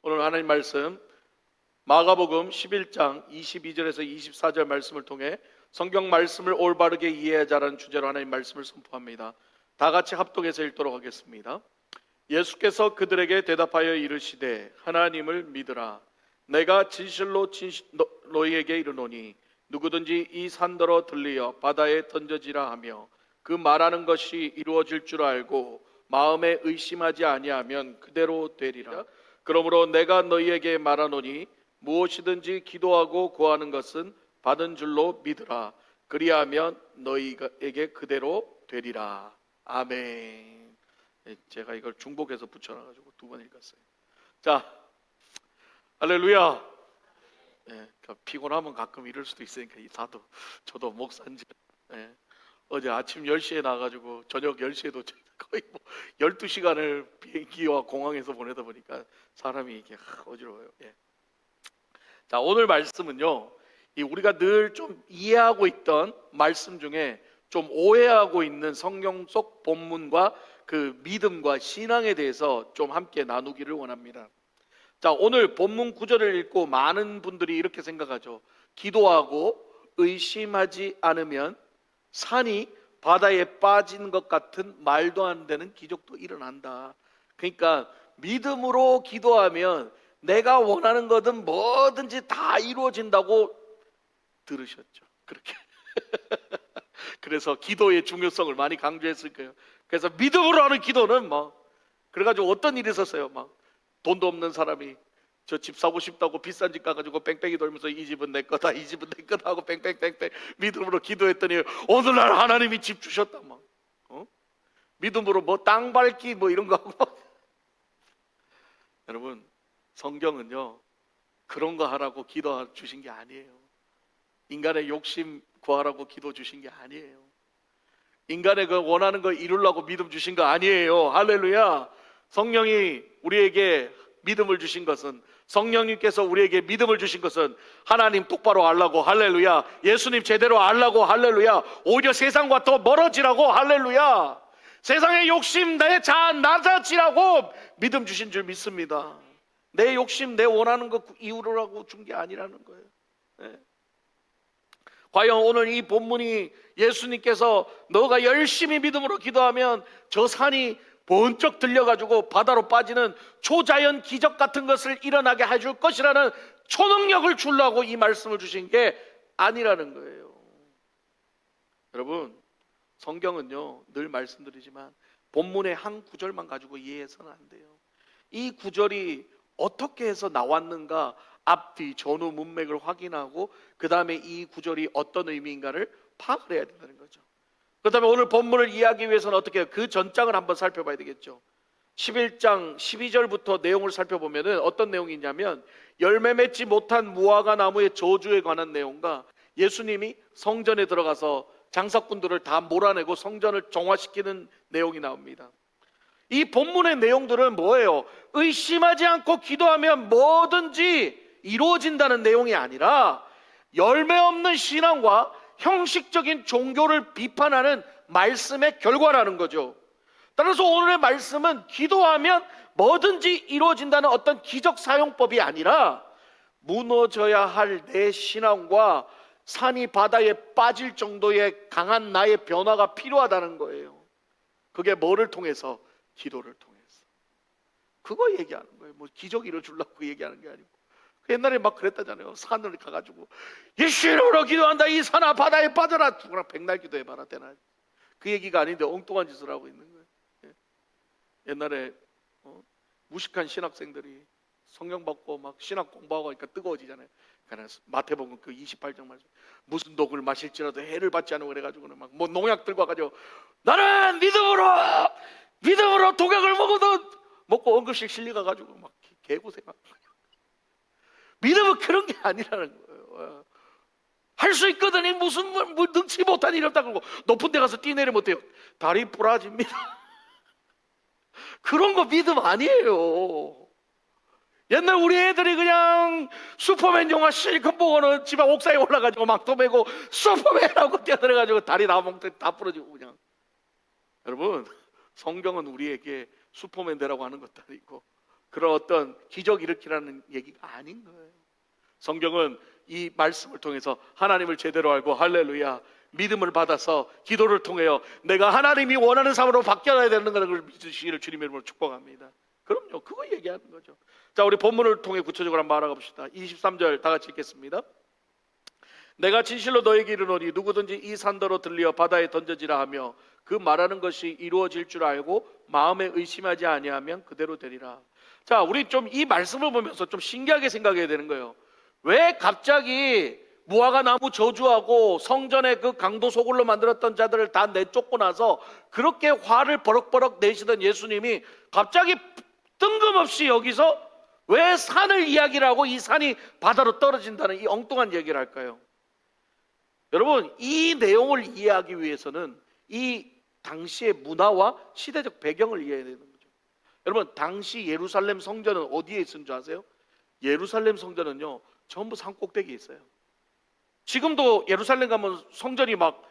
오늘 하나님 말씀 마가복음 11장 22절에서 24절 말씀을 통해 성경 말씀을 올바르게 이해하자라는 주제로 하나님 말씀을 선포합니다. 다 같이 합독해서 읽도록 하겠습니다. 예수께서 그들에게 대답하여 이르시되 하나님을 믿으라. 내가 진실로 너희에게 이르노니 누구든지 이 산더러 들리어 바다에 던져지라 하며 그 말하는 것이 이루어질 줄 알고 마음에 의심하지 아니하면 그대로 되리라. 그러므로 내가 너희에게 말하노니 무엇이든지 기도하고 구하는 것은 받은 줄로 믿으라. 그리하면 너희에게 그대로 되리라. 아멘. 제가 이걸 중복해서 붙여놔가지고 두 번 읽었어요. 자, 할렐루야. 피곤하면 가끔 이럴 수도 있으니까 저도 목사인지 어제 아침 10시에 나가지고 저녁 10시에도 거의 12시간을 비행기와 공항에서 보내다 보니까 사람이 이게 어지러워요. 자, 오늘 말씀은요, 우리가 늘 좀 이해하고 있던 말씀 중에 좀 오해하고 있는 성경 속 본문과 그 믿음과 신앙에 대해서 좀 함께 나누기를 원합니다. 자, 오늘 본문 구절을 읽고 많은 분들이 이렇게 생각하죠. 기도하고 의심하지 않으면 산이 바다에 빠진 것 같은 말도 안 되는 기적도 일어난다. 그러니까 믿음으로 기도하면 내가 원하는 거든 뭐든지 다 이루어진다고 들으셨죠. 그렇게. 그래서 기도의 중요성을 많이 강조했을 거예요. 그래서 믿음으로 하는 기도는 그래가지고 어떤 일이 있었어요. 돈도 없는 사람이 저 집 사고 싶다고 비싼 집 가가지고 뺑뺑이 돌면서 이 집은 내 거다, 이 집은 내 거다 하고 뺑뺑뺑뺑 믿음으로 기도했더니 오늘날 하나님이 집 주셨다. 믿음으로 땅 밟기 이런 거 하고 여러분, 성경은요 그런 거 하라고 기도 주신 게 아니에요. 인간의 욕심 구하라고 기도 주신 게 아니에요. 인간의 그 원하는 거 이루려고 믿음 주신 거 아니에요. 할렐루야. 성령이 우리에게 믿음을 주신 것은, 성령님께서 우리에게 믿음을 주신 것은 하나님 똑바로 알라고, 할렐루야. 예수님 제대로 알라고, 할렐루야. 오히려 세상과 더 멀어지라고, 할렐루야. 세상의 욕심 내 자아 낮아지라고 믿음 주신 줄 믿습니다. 내 욕심 내 원하는 거 이루라고 준 게 아니라는 거예요. 과연 오늘 이 본문이 예수님께서 너가 열심히 믿음으로 기도하면 저 산이 번쩍 들려가지고 바다로 빠지는 초자연 기적 같은 것을 일어나게 해줄 것이라는 초능력을 주려고 이 말씀을 주신 게 아니라는 거예요. 여러분, 성경은요 늘 말씀드리지만 본문의 한 구절만 가지고 이해해서는 안 돼요. 이 구절이 어떻게 해서 나왔는가 앞뒤 전후 문맥을 확인하고 그 다음에 이 구절이 어떤 의미인가를 파악을 해야 된다는 거죠. 그렇다면 오늘 본문을 이해하기 위해서는 어떻게 해요? 그 전장을 한번 살펴봐야 되겠죠. 11장 12절부터 내용을 살펴보면 어떤 내용이 있냐면 열매 맺지 못한 무화과 나무의 저주에 관한 내용과 예수님이 성전에 들어가서 장사꾼들을 다 몰아내고 성전을 정화시키는 내용이 나옵니다. 이 본문의 내용들은 뭐예요? 의심하지 않고 기도하면 뭐든지 이루어진다는 내용이 아니라 열매 없는 신앙과 형식적인 종교를 비판하는 말씀의 결과라는 거죠. 따라서 오늘의 말씀은 기도하면 뭐든지 이루어진다는 어떤 기적 사용법이 아니라 무너져야 할 내 신앙과 산이 바다에 빠질 정도의 강한 나의 변화가 필요하다는 거예요. 그게 뭐를 통해서? 기도를 통해서. 그거 얘기하는 거예요. 기적 이루어주려고 얘기하는 게 아니고. 옛날에 막 그랬다잖아요. 산을 가가지고 예수 이름으로 기도한다. 이 산아 바다에 빠져라. 누구나 백날 기도해봐라. 되나? 그 얘기가 아닌데 엉뚱한 짓을 하고 있는 거예요. 옛날에 무식한 신학생들이 성경 받고 막 신학 공부하고 하니까 뜨거워지잖아요. 그래서 마태복음 그 28장 말씀, 무슨 독을 마실지라도 해를 받지 않으면 그래가지고는 막 농약 들고 와가지고 나는 믿음으로 독약을 먹고 응급실 실려가가지고 막 개고생하고. 믿음은 그런 게 아니라는 거예요. 할 수 있거든. 무슨 능치 못한 일이 없다 그러고 높은 데 가서 뛰내리면 어때요? 다리 부러집니다. 그런 거 믿음 아니에요. 옛날 우리 애들이 그냥 슈퍼맨 영화 실컷 보고는 집에 옥상에 올라가지고 막 도매고 슈퍼맨하고 뛰어들어가지고 다리 다 부러지고 그냥. 여러분, 성경은 우리에게 슈퍼맨 되라고 하는 것도 아니고 그런 어떤 기적 일으키라는 얘기가 아닌 거예요. 성경은 이 말씀을 통해서 하나님을 제대로 알고 할렐루야 믿음을 받아서 기도를 통하여 내가 하나님이 원하는 삶으로 바뀌어야 되는 것을 믿으시기를 주님의 이름으로 축복합니다. 그럼요, 그거 얘기하는 거죠. 자, 우리 본문을 통해 구체적으로 한번 알아가 봅시다. 23절 다 같이 읽겠습니다. 내가 진실로 너에게 이르노니 누구든지 이 산더러 들려 바다에 던져지라 하며 그 말하는 것이 이루어질 줄 알고 마음에 의심하지 아니하면 그대로 되리라. 자, 우리 좀 이 말씀을 보면서 좀 신기하게 생각해야 되는 거예요. 왜 갑자기 무화과 나무 저주하고 성전의 그 강도 소굴로 만들었던 자들을 다 내쫓고 나서 그렇게 화를 버럭버럭 내시던 예수님이 갑자기 뜬금없이 여기서 왜 산을 이야기를 하고 이 산이 바다로 떨어진다는 이 엉뚱한 얘기를 할까요? 여러분, 이 내용을 이해하기 위해서는 이 당시의 문화와 시대적 배경을 이해해야 되는 거죠. 여러분, 당시 예루살렘 성전은 어디에 있는 줄 아세요? 예루살렘 성전은요, 전부 산 꼭대기에 있어요. 지금도 예루살렘 가면 성전이 막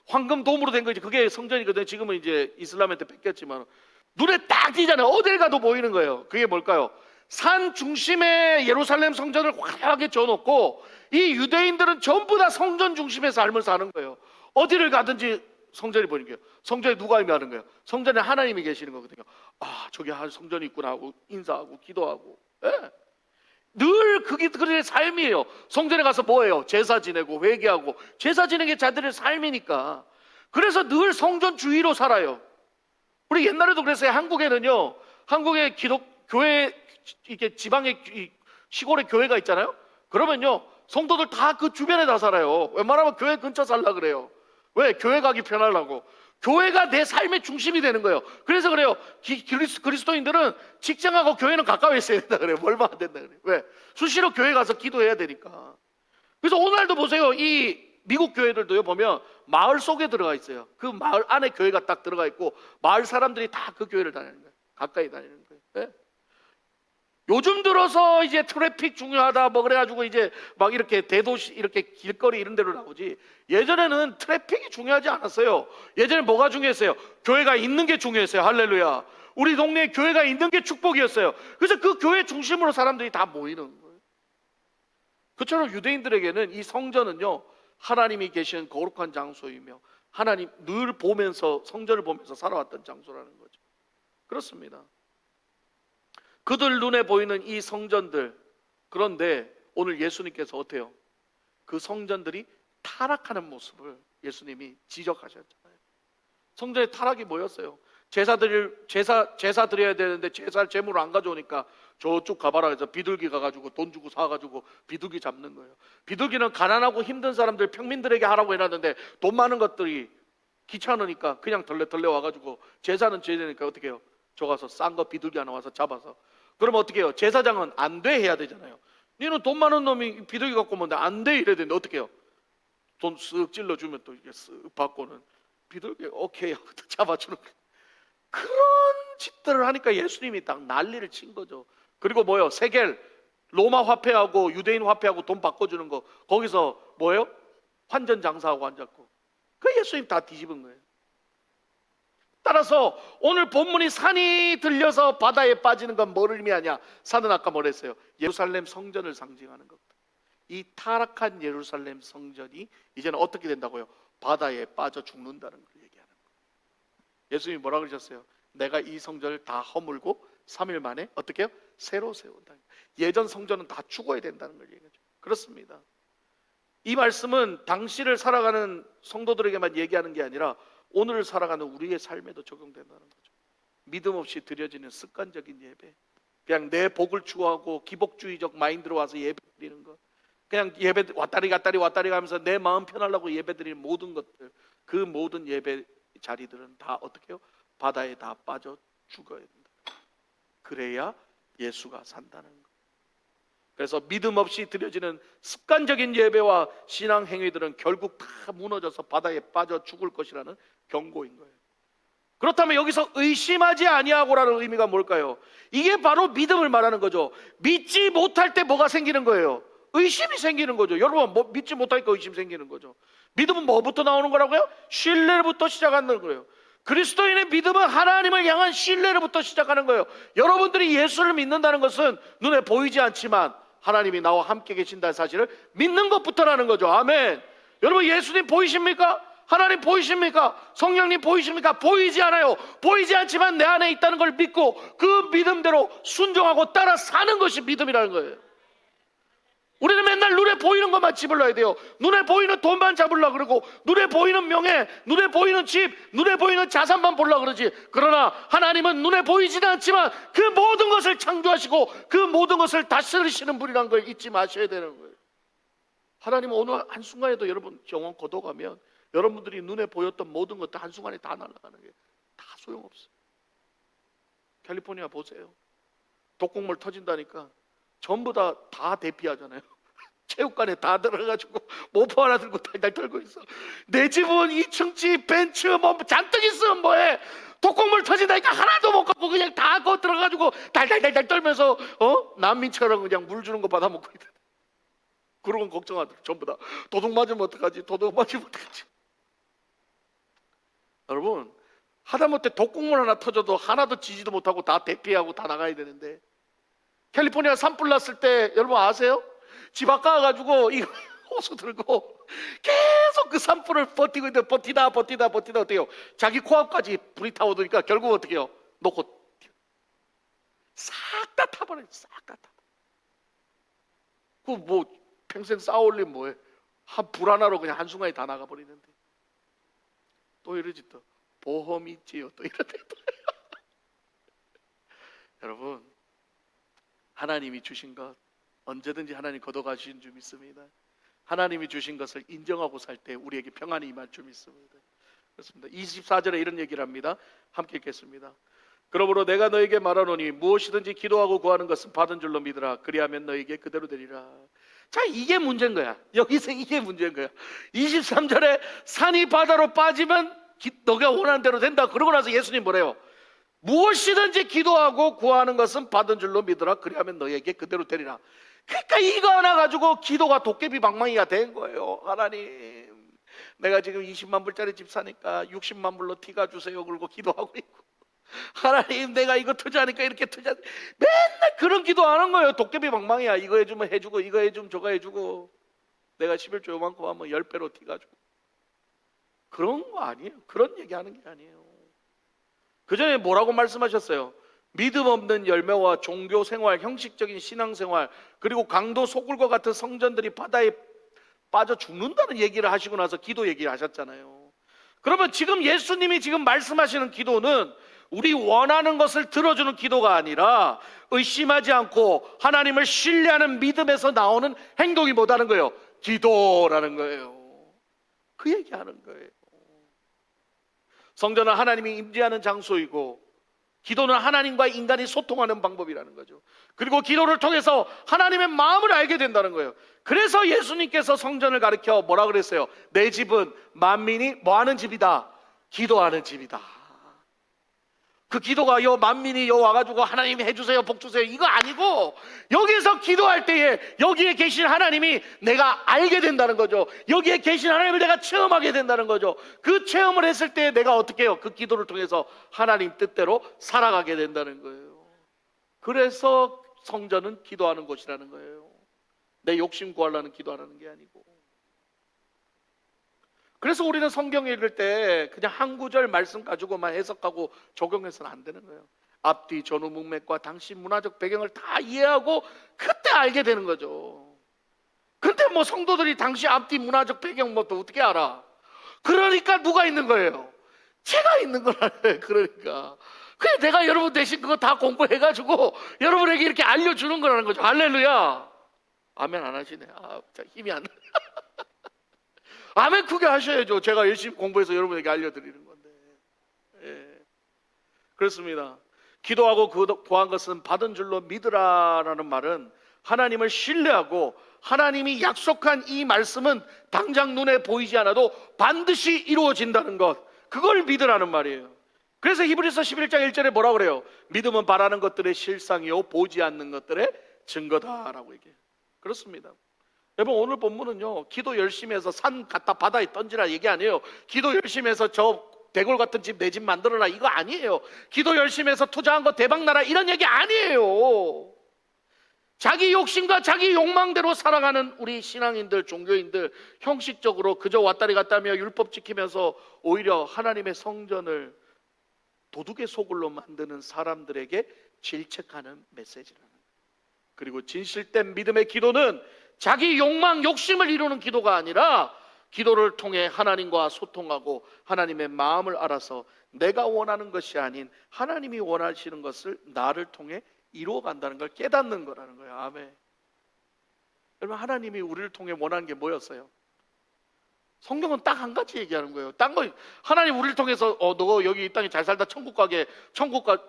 황금돔으로 된 거지, 그게 성전이거든요. 지금은 이제 이슬람한테 뺏겼지만 눈에 딱 띄잖아요. 어딜 가도 보이는 거예요. 그게 뭘까요? 산 중심에 예루살렘 성전을 화려하게 지어놓고 이 유대인들은 전부 다 성전 중심의 삶을 사는 거예요. 어디를 가든지 성전이 보이는 거예요. 성전에 누가 임하는 거예요? 성전에 하나님이 계시는 거거든요. 아, 저기 한 성전이 있구나 하고 인사하고 기도하고, 예. 늘 그게 그들의 삶이에요. 성전에 가서 뭐예요? 제사 지내고 회개하고, 제사 지내는 게 자들의 삶이니까. 그래서 늘 성전 주의로 살아요. 우리 옛날에도 그랬어요. 한국에는요, 한국의 교회, 이렇게 지방의 시골에 교회가 있잖아요. 그러면요, 성도들 다 그 주변에 다 살아요. 웬만하면 교회 근처 살라 그래요. 왜? 교회 가기 편하려고. 교회가 내 삶의 중심이 되는 거예요. 그래서 그래요. 그리스도인들은 직장하고 교회는 가까워 있어야 된다 그래요. 멀면 안 된다 그래요. 왜? 수시로 교회 가서 기도해야 되니까. 그래서 오늘도 보세요. 이 미국 교회들도요, 보면 마을 속에 들어가 있어요. 그 마을 안에 교회가 딱 들어가 있고 마을 사람들이 다 그 교회를 다니는 거예요. 가까이 다니는 거예요. 네? 요즘 들어서 이제 트래픽 중요하다 뭐 그래가지고 이제 막 이렇게 대도시 이렇게 길거리 이런 데로 나오지, 예전에는 트래픽이 중요하지 않았어요. 예전에 뭐가 중요했어요? 교회가 있는 게 중요했어요. 할렐루야. 우리 동네에 교회가 있는 게 축복이었어요. 그래서 그 교회 중심으로 사람들이 다 모이는 거예요. 그처럼 유대인들에게는 이 성전은요, 하나님이 계신 거룩한 장소이며 하나님 늘 보면서, 성전을 보면서 살아왔던 장소라는 거죠. 그렇습니다. 그들 눈에 보이는 이 성전들, 그런데 오늘 예수님께서 어때요? 그 성전들이 타락하는 모습을 예수님이 지적하셨잖아요. 성전의 타락이 뭐였어요? 제사 드려야 되는데 제사를 제물을 안 가져오니까 저쪽 가봐라 해서 비둘기 가가지고 돈 주고 사가지고 비둘기 잡는 거예요. 비둘기는 가난하고 힘든 사람들, 평민들에게 하라고 해놨는데 돈 많은 것들이 귀찮으니까 그냥 덜레 와가지고, 제사는 제사니까 어떻게 해요? 저 가서 싼 거 비둘기 하나 와서 잡아서, 그러면 어떻게 해요? 제사장은 안 돼 해야 되잖아요. 너는 돈 많은 놈이 비둘기 갖고 오면 안 돼 이래야 되는데 어떻게 해요? 돈 쓱 찔러주면 또 이게 쓱 받고는 비둘기 오케이 하고 또 잡아주는 거예요. 그런 짓들을 하니까 예수님이 딱 난리를 친 거죠. 그리고 뭐예요? 세겔, 로마 화폐하고 유대인 화폐하고 돈 바꿔주는 거, 거기서 뭐예요? 환전 장사하고 앉았고, 그 예수님 다 뒤집은 거예요. 따라서 오늘 본문이 산이 들려서 바다에 빠지는 건 뭐를 의미하냐? 산은 아까 뭐랬어요? 예루살렘 성전을 상징하는 겁니다. 이 타락한 예루살렘 성전이 이제는 어떻게 된다고요? 바다에 빠져 죽는다는 걸 얘기하는 거예요. 예수님이 뭐라 그러셨어요? 내가 이 성전을 다 허물고 3일 만에 어떻게 해요? 새로 세운다. 예전 성전은 다 죽어야 된다는 걸 얘기하죠. 그렇습니다. 이 말씀은 당시를 살아가는 성도들에게만 얘기하는 게 아니라 오늘을 살아가는 우리의 삶에도 적용된다는 거죠. 믿음 없이 드려지는 습관적인 예배, 그냥 내 복을 추구하고 기복주의적 마인드로 와서 예배 드리는 것, 그냥 예배 왔다리 가면서 내 마음 편하려고 예배 드리는 모든 것들, 그 모든 예배 자리들은 다 어떻게 해요? 바다에 다 빠져 죽어야 된다. 그래야 예수가 산다는 것. 그래서 믿음 없이 드려지는 습관적인 예배와 신앙 행위들은 결국 다 무너져서 바다에 빠져 죽을 것이라는 경고인 거예요. 그렇다면 여기서 의심하지 아니하고라는 의미가 뭘까요? 이게 바로 믿음을 말하는 거죠. 믿지 못할 때 뭐가 생기는 거예요? 의심이 생기는 거죠. 여러분, 믿지 못하니까 의심 생기는 거죠. 믿음은 뭐부터 나오는 거라고요? 신뢰부터 시작하는 거예요. 그리스도인의 믿음은 하나님을 향한 신뢰로부터 시작하는 거예요. 여러분들이 예수를 믿는다는 것은 눈에 보이지 않지만 하나님이 나와 함께 계신다는 사실을 믿는 것부터라는 거죠. 아멘. 여러분, 예수님 보이십니까? 하나님 보이십니까? 성령님 보이십니까? 보이지 않아요. 보이지 않지만 내 안에 있다는 걸 믿고 그 믿음대로 순종하고 따라 사는 것이 믿음이라는 거예요. 우리는 맨날 눈에 보이는 것만 집을러야 돼요. 눈에 보이는 돈만 잡으려고 그러고, 눈에 보이는 명예, 눈에 보이는 집, 눈에 보이는 자산만 보려고 그러지. 그러나 하나님은 눈에 보이지는 않지만 그 모든 것을 창조하시고 그 모든 것을 다스리시는 분이라는 걸 잊지 마셔야 되는 거예요. 하나님은 어느 한순간에도 여러분 영혼 걷어가면 여러분들이 눈에 보였던 모든 것도 한순간에 다 날아가는 게 다 소용없어요. 캘리포니아 보세요. 독극물 터진다니까 전부 다 대피하잖아요. 체육관에 다 들어가지고 모포 하나 들고 달달 떨고 있어. 내 집은 2층 집, 벤츠 뭐 잔뜩 있으면 뭐해. 독극물 터진다니까 하나도 못 갖고 그냥 다 거 들어가지고 달달달달 떨면서 난민처럼 그냥 물 주는 거 받아먹고 있다. 그러고 걱정하더라고. 전부 다 도둑 맞으면 어떡하지? 도둑 맞으면 어떡하지? 여러분, 하다못해 독극물 하나 터져도 하나도 지지도 못하고 다 대피하고 다 나가야 되는데, 캘리포니아 산불 났을 때 여러분 아세요? 집 앞 가가지고 이 호수 들고 계속 그 산불을 버티고 있는데 버티다 어때요? 자기 코앞까지 불이 타오르니까 결국 어떻게 해요? 놓고 싹 다 타버려요. 싹 다 타버려. 그 뭐 평생 쌓아올린 뭐해? 불 하나로 그냥 한순간에 다 나가버리는데 또 이러지. 또 보험이 있지요. 또 이러대. 여러분, 하나님이 주신 것 언제든지 하나님 걷어가신 줄 믿습니다. 하나님이 주신 것을 인정하고 살 때 우리에게 평안이 임할 줄 믿습니다. 그렇습니다. 24절에 이런 얘기를 합니다. 함께 읽겠습니다. 그러므로 내가 너에게 말하노니 무엇이든지 기도하고 구하는 것은 받은 줄로 믿으라. 그리하면 너에게 그대로 되리라. 자, 이게 문제인 거야. 여기서 이게 문제인 거야. 23절에 산이 바다로 빠지면 너가 원하는 대로 된다. 그러고 나서 예수님 뭐래요? 무엇이든지 기도하고 구하는 것은 받은 줄로 믿으라. 그리하면 너에게 그대로 되리라. 그러니까 이거 하나 가지고 기도가 도깨비 방망이가 된 거예요. 하나님, 내가 지금 20만 불짜리 집 사니까 60만 불로 티가 주세요. 그러고 기도하고 있고, 하나님 내가 이거 투자하니까 이렇게 투자, 맨날 그런 기도 안 한 거예요. 도깨비 방망이야. 이거 해주면 해주고 이거 해주면 저거 해주고, 내가 11조 요만큼 하면 10배로 티가 주고, 그런 거 아니에요. 그런 얘기하는 게 아니에요. 그 전에 뭐라고 말씀하셨어요? 믿음 없는 열매와 종교 생활, 형식적인 신앙 생활, 그리고 강도 소굴과 같은 성전들이 바다에 빠져 죽는다는 얘기를 하시고 나서 기도 얘기를 하셨잖아요. 그러면 지금 예수님이 지금 말씀하시는 기도는 우리 원하는 것을 들어주는 기도가 아니라 의심하지 않고 하나님을 신뢰하는 믿음에서 나오는 행동이 뭐다는 거예요? 기도라는 거예요. 그 얘기하는 거예요. 성전은 하나님이 임재하는 장소이고, 기도는 하나님과 인간이 소통하는 방법이라는 거죠. 그리고 기도를 통해서 하나님의 마음을 알게 된다는 거예요. 그래서 예수님께서 성전을 가리켜 뭐라 그랬어요? 내 집은 만민이 뭐하는 집이다? 기도하는 집이다. 그 기도가 만민이 와가지고 하나님이 해주세요, 복 주세요, 이거 아니고, 여기서 기도할 때에 여기에 계신 하나님이 내가 알게 된다는 거죠. 여기에 계신 하나님을 내가 체험하게 된다는 거죠. 그 체험을 했을 때 내가 어떻게 해요? 그 기도를 통해서 하나님 뜻대로 살아가게 된다는 거예요. 그래서 성전은 기도하는 곳이라는 거예요. 내 욕심 구하려는 기도하는 게 아니고. 그래서 우리는 성경 읽을 때 그냥 한 구절 말씀 가지고만 해석하고 적용해서는 안 되는 거예요. 앞뒤 전후 문맥과 당시 문화적 배경을 다 이해하고 그때 알게 되는 거죠. 근데 뭐 성도들이 당시 앞뒤 문화적 배경 뭐 또 어떻게 알아? 그러니까 누가 있는 거예요? 제가 있는 거라네. 그러니까 그래, 내가 여러분 대신 그거 다 공부해가지고 여러분에게 이렇게 알려주는 거라는 거죠. 할렐루야. 아멘 안 하시네. 힘이 안 나. 아멘 크게 하셔야죠. 제가 열심히 공부해서 여러분에게 알려드리는 건데. 예. 그렇습니다. 기도하고 구한 것은 받은 줄로 믿으라라는 말은 하나님을 신뢰하고 하나님이 약속한 이 말씀은 당장 눈에 보이지 않아도 반드시 이루어진다는 것, 그걸 믿으라는 말이에요. 그래서 히브리서 11장 1절에 뭐라고 그래요? 믿음은 바라는 것들의 실상이요 보지 않는 것들의 증거다라고 얘기해요. 그렇습니다. 여러분, 오늘 본문은요, 기도 열심히 해서 산 갖다 바다에 던지라 얘기 아니에요. 기도 열심히 해서 저 대골 같은 집 내 집 만들어라 이거 아니에요. 기도 열심히 해서 투자한 거 대박 나라 이런 얘기 아니에요. 자기 욕심과 자기 욕망대로 살아가는 우리 신앙인들, 종교인들, 형식적으로 그저 왔다리 갔다며 율법 지키면서 오히려 하나님의 성전을 도둑의 소굴로 만드는 사람들에게 질책하는 메시지라는 거예요. 그리고 진실된 믿음의 기도는 자기 욕망, 욕심을 이루는 기도가 아니라 기도를 통해 하나님과 소통하고 하나님의 마음을 알아서 내가 원하는 것이 아닌 하나님이 원하시는 것을 나를 통해 이루어간다는 걸 깨닫는 거라는 거예요. 아멘. 여러분, 하나님이 우리를 통해 원하는 게 뭐였어요? 성경은 딱 한 가지 얘기하는 거예요. 딴 거, 하나님 우리를 통해서 너 여기 이 땅에 잘 살다 천국 가게,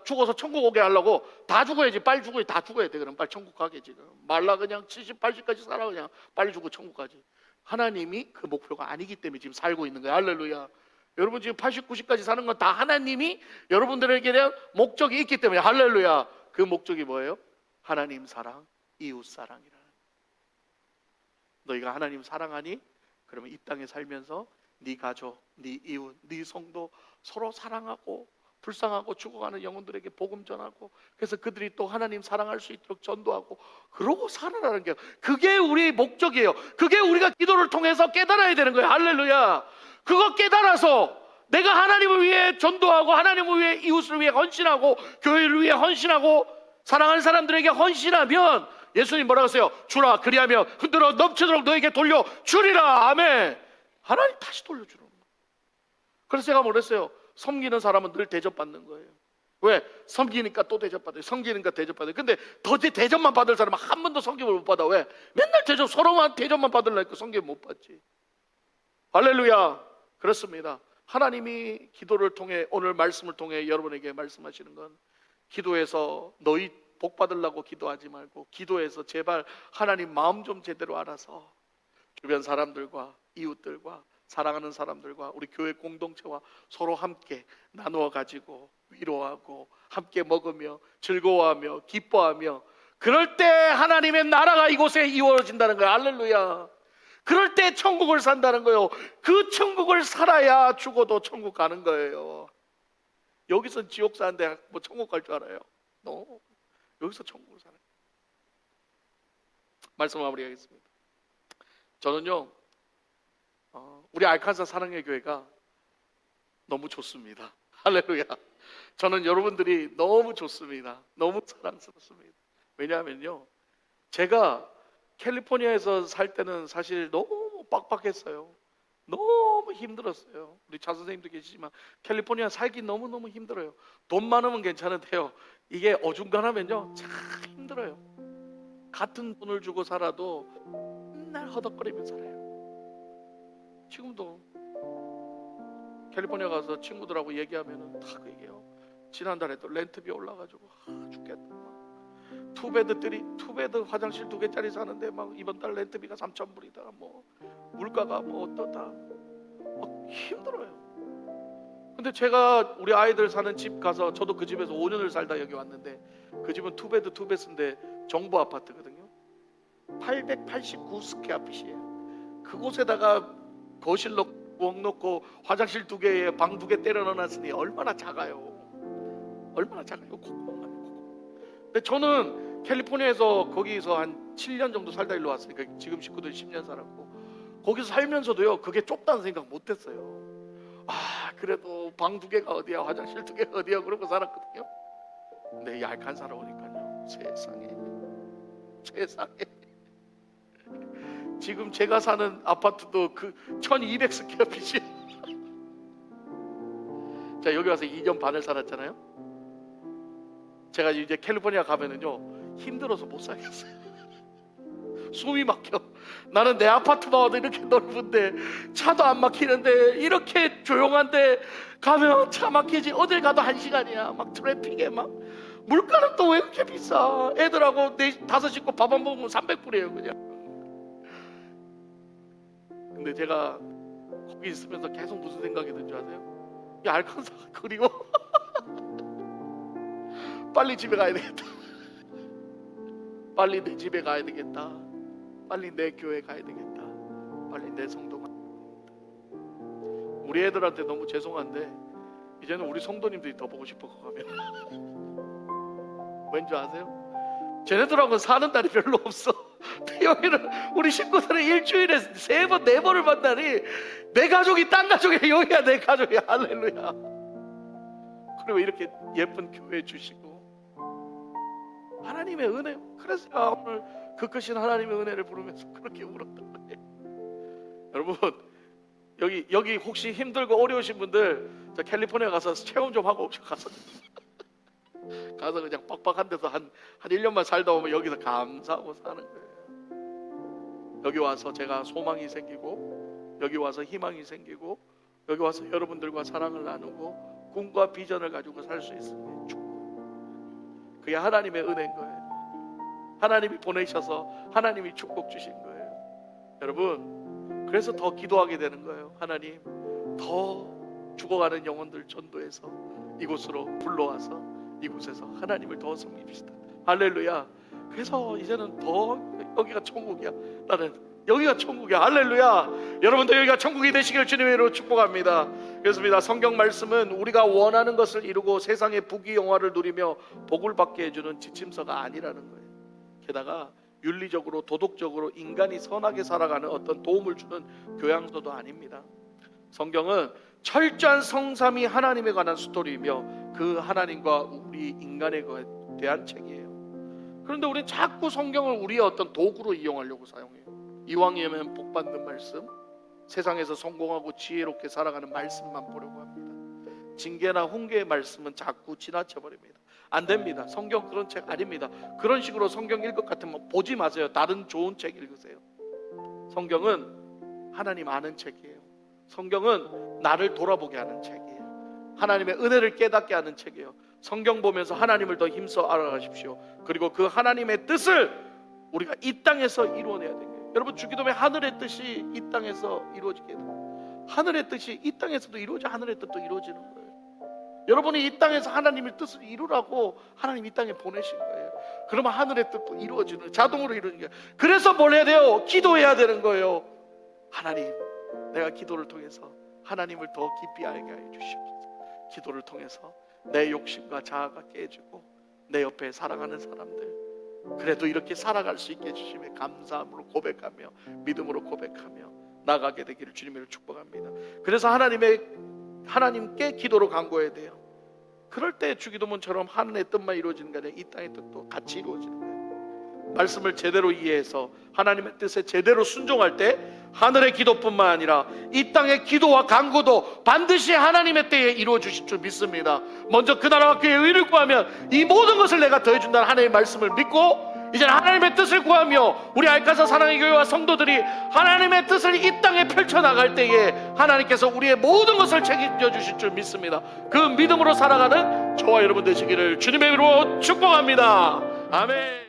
죽어서 천국 오게 하려고 다 죽어야지. 빨리 죽어야지. 다 죽어야 돼. 그럼 빨리 천국 가게 지금. 말라 그냥 70, 80까지 살아 그냥 빨리 죽고 천국 가지. 하나님이 그 목표가 아니기 때문에 지금 살고 있는 거예요. 할렐루야. 여러분 지금 80, 90까지 사는 건 다 하나님이 여러분들에게 대한 목적이 있기 때문에. 할렐루야. 그 목적이 뭐예요? 하나님 사랑, 이웃 사랑이라는. 너희가 하나님 사랑하니? 그러면 이 땅에 살면서 네 가족, 네 이웃, 네 성도 서로 사랑하고 불쌍하고 죽어가는 영혼들에게 복음 전하고, 그래서 그들이 또 하나님 사랑할 수 있도록 전도하고 그러고 살아라는 게, 그게 우리 목적이에요. 그게 우리가 기도를 통해서 깨달아야 되는 거예요. 할렐루야. 그거 깨달아서 내가 하나님을 위해 전도하고 하나님을 위해 이웃을 위해 헌신하고 교회를 위해 헌신하고 사랑하는 사람들에게 헌신하면 예수님 뭐라고 하세요? 주라 그리하면 흔들어 넘치도록 너에게 돌려 주리라. 아멘. 하나님 다시 돌려주는 거예요. 그래서 제가 뭐랬어요? 섬기는 사람은 늘 대접받는 거예요. 왜? 섬기니까 또 대접받아요. 섬기니까 대접받아요. 근데 더 대접만 받을 사람은 한 번도 섬김을 못 받아. 왜? 맨날 서로만 대접만 받으려니까 섬김 못 받지. 할렐루야. 그렇습니다. 하나님이 기도를 통해, 오늘 말씀을 통해 여러분에게 말씀하시는 건, 기도해서 너희 복 받으려고 기도하지 말고 기도해서 제발 하나님 마음 좀 제대로 알아서 주변 사람들과 이웃들과 사랑하는 사람들과 우리 교회 공동체와 서로 함께 나누어 가지고 위로하고 함께 먹으며 즐거워하며 기뻐하며, 그럴 때 하나님의 나라가 이곳에 이루어진다는 거예요. 할렐루야. 그럴 때 천국을 산다는 거예요. 그 천국을 살아야 죽어도 천국 가는 거예요. 여기서 지옥 사는데 뭐 천국 갈 줄 알아요? No. 여기서 천국을 사는 거예요. 말씀 마무리하겠습니다. 저는요, 우리 알칸사 사랑의 교회가 너무 좋습니다. 할렐루야. 저는 여러분들이 너무 좋습니다. 너무 사랑스럽습니다. 왜냐하면요, 제가 캘리포니아에서 살 때는 사실 너무 빡빡했어요. 너무 힘들었어요. 우리 차 선생님도 계시지만 캘리포니아 살기 너무너무 힘들어요. 돈 많으면 괜찮은데요, 이게 어중간하면요 참 힘들어요. 같은 돈을 주고 살아도 맨날 허덕거리며 살아요. 지금도 캘리포니아 가서 친구들하고 얘기하면 다 그 얘기해요. 지난달에도 렌트비 올라가지고 죽겠다. 투베드 화장실 2개짜리 사는데 막 이번 달 렌트비가 3,000불이다. 뭐 물가가 뭐 어떠다. 힘들어요. 근데 제가 우리 아이들 사는 집 가서, 저도 그 집에서 5년을 살다 여기 왔는데, 그 집은 투베드 투베스인데 정부 아파트거든요. 889 스퀘어핏이에요. 그곳에다가 거실 넣고 부엌 넣고 화장실 2개에 방 2개 때려 넣어놨으니 얼마나 작아요. 얼마나 작아요. 콧구멍만. 근데 저는 캘리포니아에서 거기서 한 7년 정도 살다 일로 왔으니까 지금 식구들 10년 살았고, 거기서 살면서도요 그게 좁다는 생각 못했어요. 그래도 방 2개가 어디야, 화장실 2개가 어디야, 그러고 살았거든요. 근데 이 알칸사로 오니까요, 세상에 지금 제가 사는 아파트도 그 1200 스퀘어핏이에요. 자, 여기 와서 2년 반을 살았잖아요. 제가 이제 캘리포니아 가면은요 힘들어서 못 살겠어요. 숨이 막혀. 나는 내 아파트만 와도 이렇게 넓은데, 차도 안 막히는데, 이렇게 조용한데 가면 차 막히지. 어딜 가도 1시간이야. 막 트래픽에 막. 물가는 또 왜 이렇게 비싸? 애들하고 5 식구 밥 안 먹으면 300불이에요 그냥. 근데 제가 거기 있으면서 계속 무슨 생각이 든 줄 아세요? 이 알칸사가 그리워. 빨리 집에 가야 되겠다. 빨리 내 집에 가야 되겠다. 빨리 내 교회 가야 되겠다. 빨리 내 성도 가야 되겠다. 우리 애들한테 너무 죄송한데 이제는 우리 성도님들이 더 보고 싶어 가면. 왠지 아세요? 쟤네들하고는 사는 날이 별로 없어. 여기는 우리 식구들은 일주일에 3번 4번을 만나니 내 가족이 딴 가족이야. 여기가 내 가족이야. 할렐루야. 그리고 이렇게 예쁜 교회 주시고 하나님의 은혜. 그래서 제가 오늘 그 크신 하나님의 은혜를 부르면서 그렇게 울었단 말이에요. 여러분 여기 혹시 힘들고 어려우신 분들 저 캘리포니아 가서 체험 좀 하고 가서 그냥 빡빡한 데서 한 1년만 살다 오면 여기서 감사하고 사는 거예요. 여기 와서 제가 소망이 생기고 여기 와서 희망이 생기고 여기 와서 여러분들과 사랑을 나누고 꿈과 비전을 가지고 살 수 있으니 축복. 그게 하나님의 은혜인 거예요. 하나님이 보내셔서 하나님이 축복 주신 거예요. 여러분 그래서 더 기도하게 되는 거예요. 하나님 더 죽어가는 영혼들 전도해서 이곳으로 불러와서 이곳에서 하나님을 더 섬깁시다. 할렐루야. 그래서 이제는 더 여기가 천국이야. 나는 여기가 천국이야. 할렐루야. 여러분도 여기가 천국이 되시길 주님의 이름으로 축복합니다. 그렇습니다. 성경 말씀은 우리가 원하는 것을 이루고 세상의 부귀 영화를 누리며 복을 받게 해주는 지침서가 아니라는 거예요. 게다가 윤리적으로 도덕적으로 인간이 선하게 살아가는 어떤 도움을 주는 교양서도 아닙니다. 성경은 철저한 성삼위 하나님에 관한 스토리이며 그 하나님과 우리 인간에 대한 책이에요. 그런데 우리는 자꾸 성경을 우리의 어떤 도구로 이용하려고 사용해요. 이왕이면 복받는 말씀, 세상에서 성공하고 지혜롭게 살아가는 말씀만 보려고 합니다. 징계나 훈계의 말씀은 자꾸 지나쳐버립니다. 안 됩니다. 성경 그런 책 아닙니다. 그런 식으로 성경 읽을 것 같으면 보지 마세요. 다른 좋은 책 읽으세요. 성경은 하나님 아는 책이에요. 성경은 나를 돌아보게 하는 책이에요. 하나님의 은혜를 깨닫게 하는 책이에요. 성경 보면서 하나님을 더 힘써 알아가십시오. 그리고 그 하나님의 뜻을 우리가 이 땅에서 이루어내야 돼요. 여러분 주기도문에 하늘의 뜻이 이 땅에서 이루어지게 돼요. 하늘의 뜻이 이 땅에서도 이루어져 하늘의 뜻도 이루어지는 거예요. 여러분이 이 땅에서 하나님의 뜻을 이루라고 하나님 이 땅에 보내신 거예요. 그러면 하늘의 뜻도 이루어지는 자동으로 이루어지는 거예요. 그래서 뭘 해야 돼요? 기도해야 되는 거예요. 하나님 내가 기도를 통해서 하나님을 더 깊이 알게 해 주시옵소서. 기도를 통해서 내 욕심과 자아가 깨지고 내 옆에 사랑하는 사람들 그래도 이렇게 살아갈 수 있게 해주심에 감사함으로 고백하며 믿음으로 고백하며 나가게 되기를 주님으로 축복합니다. 그래서 하나님께 기도로 간구해야 돼요. 그럴 때 주기도문처럼 하늘의 뜻만 이루어지는 게 아니라 이 땅의 뜻도 같이 이루어지는 거예요. 말씀을 제대로 이해해서 하나님의 뜻에 제대로 순종할 때 하늘의 기도뿐만 아니라 이 땅의 기도와 간구도 반드시 하나님의 때에 이루어 주실 줄 믿습니다. 먼저 그 나라와 그의 의를 구하면 이 모든 것을 내가 더해준다는 하나님의 말씀을 믿고 이제는 하나님의 뜻을 구하며 우리 알카사 사랑의 교회와 성도들이 하나님의 뜻을 이 땅에 펼쳐나갈 때에 하나님께서 우리의 모든 것을 책임져 주실 줄 믿습니다. 그 믿음으로 살아가는 저와 여러분 되시기를 주님의 이름으로 축복합니다. 아멘.